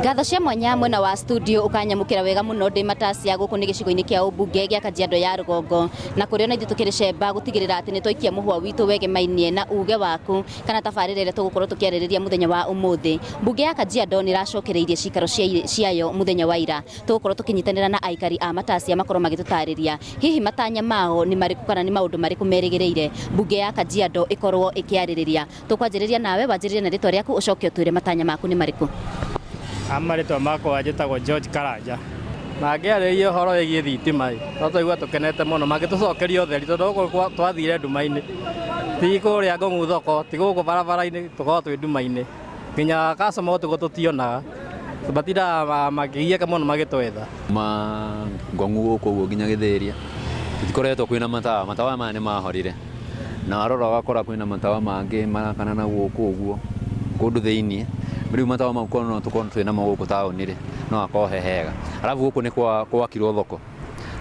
Ngatho cia mwanya mwena wa studio ukanyamukira wega muno ndi Matacia guku ni gicigo-ini kia ubunge gia Kajiado ya Rugongo na kurio na ithutukire cemba gutigirira ati ni twikia muhwa witu wege mainie na uge waku kana tabarire ire tugukorwo tukiaririria muthenya wa umuthi. Bunge ya Kajiado ni racokereirie cikaro ciayo muthenya wa ira tugukorwo tukinyitanira na aikari a Matacia makorwo magitutariria hihi matanya mao ni mariku kana ni maundu mariku merigireire bunge ya Kajiado ikorwo ikiaririria. Tukwanjiriria nawe wanjiririe na ritwa riaku ucoke utwire matanya maku ni mariku. Amaritwa makwa njĩtagwo George Karanja na ngĩarĩria ũhoro wĩgiĩ thitima no tũigua tũkenete mũno magĩtũcokeria ũtheri tondũ gũkũ twathire nduma-inĩ ti kũrĩa Ngong'u thoko ti gũkũ barabara-inĩ tũkorwo twĩ nduma-inĩ nginya customer tũgo tũtionaga batindaga makĩgiaka mũno magĩtwetha Ngong'u gũkũ ũguo nginya Gĩthĩria tũtikoretwo kwĩna matawa maya nĩ mahorire na warora ũgakora kwĩna matawa mangĩ marakana na gũkũ ũguo kũndũ thĩinĩ riu matawa mau kono tukorwo twina maguku taũni-rĩ no akorwo hega arabu gũkũ nĩ gwakirwo thoko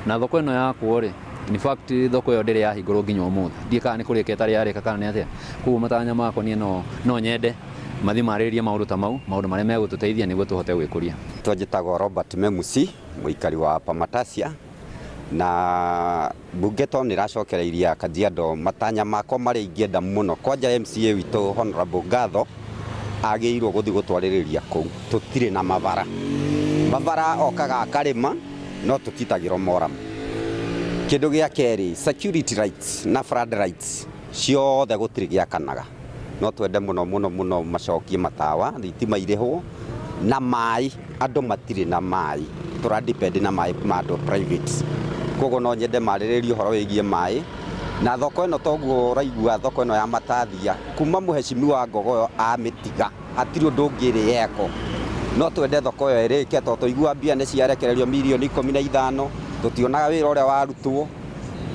na thoko ĩno yakwo rĩ in fact thoko ĩyo ndĩrĩ yahingũrwo nginya ũmũthĩ ndiĩ kana nĩ kũrĩka ĩtarĩ yarĩka kana nĩ atĩa koguo matanya makwa niĩ no nyende mathi marĩrĩrie maũndũ ta mau maũndũ marĩa megũtũteithia nĩguo tũhote gwĩkũria. Njĩtagwo Robert Memusi mũikari wa Matacia na bunge to nĩ racokereiria Kajiado matanya makwa marĩa ingĩenda mũno kwanja MCA witũ Honorable Ngatho agĩirwo guthi gutwarĩrĩria kũu tũtirĩ na mabara okaga akarĩma no tũtitagĩrwo moramu. Kĩndũ gĩa kerĩ security rights na flood rights ciothe gũtirĩ gĩakanaga no twende mũno macokie matawa thitima irĩhwo na maĩ andũ matirĩ na maĩ tũradepend na maĩ ma andũ private koguo no nyende marĩrĩrie ũhoro wĩgiĩ maĩ na thoko ĩno toguo raigua thoko ĩno ya Matathia kuma mũhecimiwa Ngogoyo amĩtiga hatirĩ ũndũ ũngĩ ĩrĩeko no twende thoko ĩyo ĩrĩke tondũ tũigua mbia nĩ ciarekererio mirioni 15 tũtionaga wĩra ũrĩa warutwo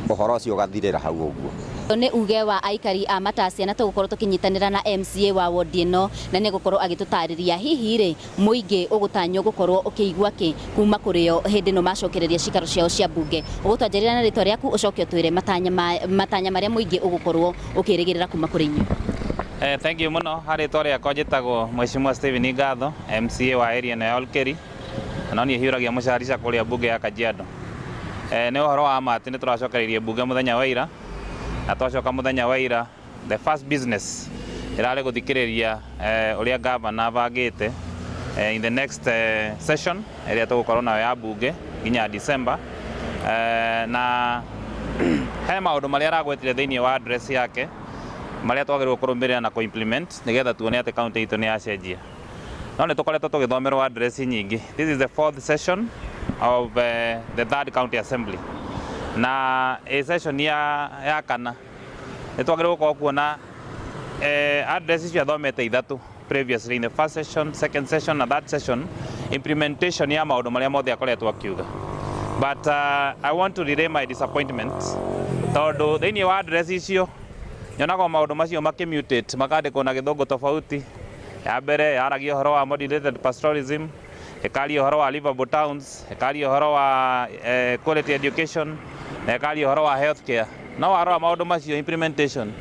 ũhoro ũcio ũgathirĩra hau ũguo. Ni uge wa aikari a Matacia na tugukorwo tukinyitanira na MCA wa ward ino na ni gukorwo agitutariria hihi ri muingi ugutanyo gukorwo ukiigua ki kuma kurio hindi no macokereria cikaro ciao cia bunge ugutwanjirira na ritwa riaku ucoke twire matanya maria muingi ugukorwo ukirigirira kuma kuri inyu. Thank you muno ritwa riakwa njitagwo Mheshimiwa Stephen Ngatho MCA wa area na Olkeri no ni hiuragia mucarica kuria bunge ya Kajiado. Ni uhoro wa mati ni turacokereirie bunge muthenya wa ira na twacoka muthenya wa ira the first business irarĩ guthikĩrĩria ũrĩa governor bangĩte in the next session ĩrĩa tũgũkorwo nayo ya bunge nginya December na he maũndũ marĩa aragwetire thĩinĩ wa address yake marĩa twagĩrĩirwo kũrũmĩrĩra na implement nĩgetha tuone atĩ county itũ nĩ yacenjia no nĩ tũkoretwo tũgĩthomerwo address nyingĩ. This is the fourth session of the third county assembly na session ya kana nitwagĩrĩirwo gũkorwo kuona address icio athomete ithatu previously in the first session, second session na third session implementation ya maũndũ marĩa mothe akoretwo akiuga. But I want to relay my disappointment tondũ thĩinĩ wa address icio nyonaga maũndũ macio makimutate makandĩkwo na gĩthũngũ tofauti. Ya mbere yaragia ũhoro wa modulated pastoralism, ĩkaria ũhoro wa livable towns, ĩkaria ũhoro wa quality education na ĩkaria ũhoro wa healthcare. No warora maũndũ macio implementation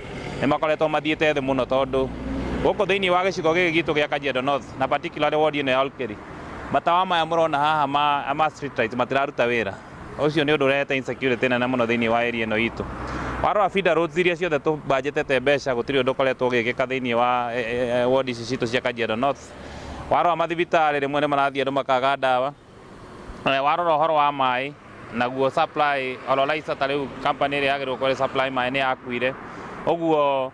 nĩ makoretwo mathiĩte thĩ mũno tondũ gũkũ thĩinĩ wa gĩcigo gĩkĩ gitũ gĩa Kajiado North na particularly ward ĩno ya Olkeri matawa maya mũrona haha ma street lights matiraruta wĩra. Ũcio nĩ ũndũ ũrehete insecurity nene mũno thĩinĩ wa area ĩno itũ. Warora feeder roads iria ciothe tũbanjĩtete mbeca gũtirĩ ũndũ ũkoretwo ũgĩkĩka thĩinĩ wa ward ici citũ cia Kajiado North. Warora mathibitarĩ rĩmwe nĩ marathiĩ andũ makaga ndawa. Warora ũhoro wa maĩ naguo supply ololaisa tarĩu company ĩrĩa yagĩrĩirwo kũrĩ supply maĩ nĩ yakuire ũguo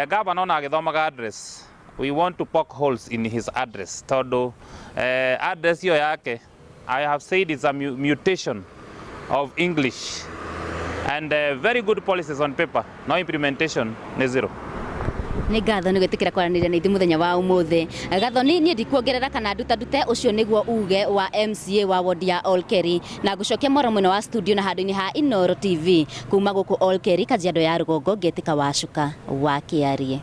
governor ona agĩthomaga address we want to poke holes in his address tondũ address iyo yake I have said it's a mutation of English and very good policies on paper no implementation nĩ zero. Nĩ ngatho nĩ gwĩtĩkĩra kwaranĩria na ithuĩ muthenya wa ũmũthĩ. Gatho niĩ ndikuongerera kana ndute ũcio nĩguo uge wa MCA wa ward ya Olkeri na ngũcokia mwara mwena wa studio na handũ-inĩ ha Inooro TV kuma gũkũ Olkeri Kajiado ya Rugongo ngĩtĩka Wacuka wa Kĩarie.